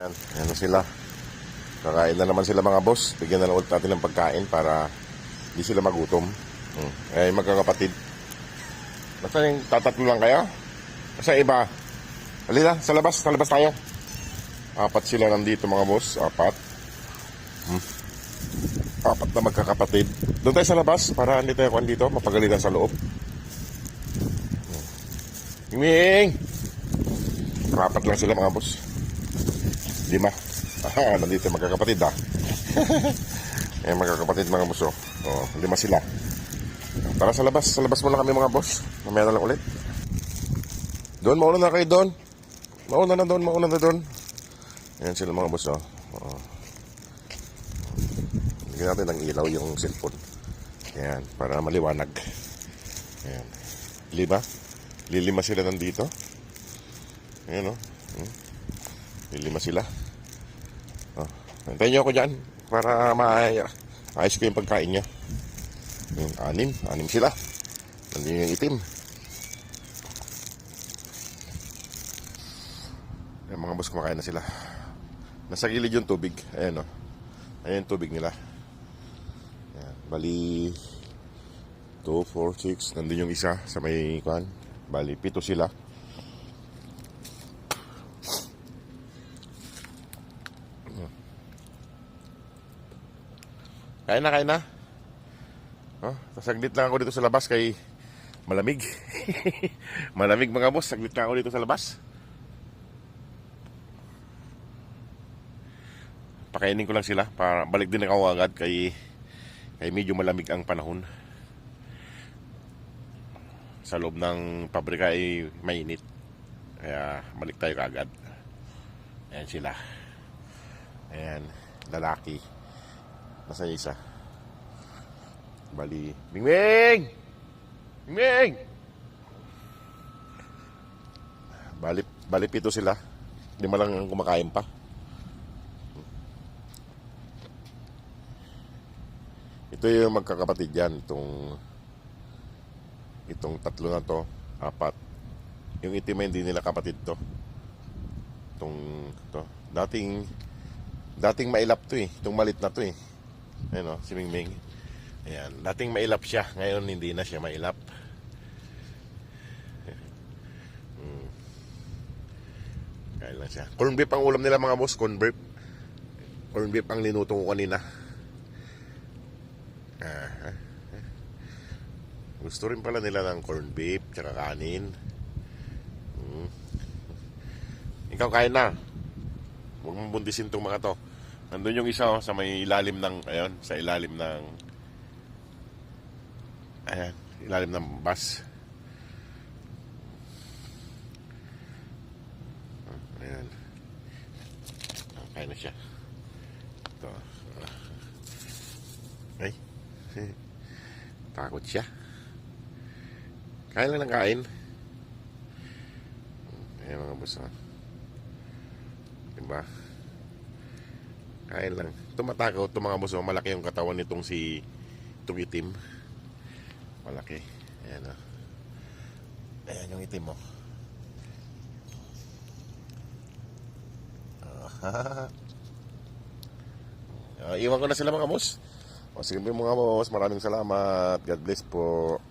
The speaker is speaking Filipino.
Ayan na sila. Kakain na naman sila mga boss. Bigyan na lang ulit natin ng pagkain para hindi sila magutom. Eh, magkakapatid. Basta yung tatatlo lang kayo? Basta iba. Halina, sa labas tayo. Apat sila nandito mga boss. Apat. Apat na magkakapatid. Doon tayo sa labas para hindi tayo kuhan dito. Mapagalitan sa loob. Ming! Apat lang sila mga boss. 5. Nandito magkakapatid eh, magkakapatid mga boss. 5 sila. Tara sa labas. Sa labas muna kami mga boss. Mamaya na lang ulit. Doon, mauna na kayo doon. Mauna na doon. Ayan sila mga boss. Bigyan natin ng ilaw yung cellphone. Ayan, para maliwanag. Ayan. 5 sila nandito. Ayan o. 5 sila. Hintayin nyo ako dyan para maayos ko yung pagkain nyo. 6 sila. Nandun yung itim. Ayan, mga boss, kumakain na sila. Nasa gilid yung tubig. Ayan o. Ayan yung tubig nila. Ayan. Bali 2, 4, 6. Nandun yung isa sa may kuhan. Bali 7 sila. Kain na. Saglit lang ako dito sa labas kay malamig. Malamig mga boss. Saglit lang ako dito sa labas. Pakainin ko lang sila para balik din ako agad kay medyo malamig ang panahon. Sa loob ng pabrika ay mainit. Kaya balik tayo agad. Ayan sila. Ayan, lalaki. Nasa isa. Bali, Mingming! Bali 7 sila. 5 lang ang kumakain pa. Ito yung magkakapatid yan. Itong 3 na to. 4. Yung itim ay hindi nila kapatid to. Dating mailap to eh. Itong malit na to eh. Ayan o, si Mingming. Ayan, dating mailap siya. Ngayon hindi na siya mailap. Kaya lang siya. Corn beef ang ulam nila mga boss. Corn beef ang linuto ko kanina. Gusto rin pala nila ng corn beef tsaka kanin. Ikaw kain na. Huwag mong buntisin itong mga to. Nandun yung isa sa may ilalim ng ilalim ng bus. Ayan. Kain na siya. Ito. Ay. Takot siya. Kain lang ng kain. Ayan mga boss. Diba? Kain lang. Tumatakot itong mga boss. Malaki yung katawan nitong itong itim. Malaki. Ayan o. Ayan yung itim mo. Iwan ko na sila mga boss. Sige mga boss. Maraming salamat. God bless po.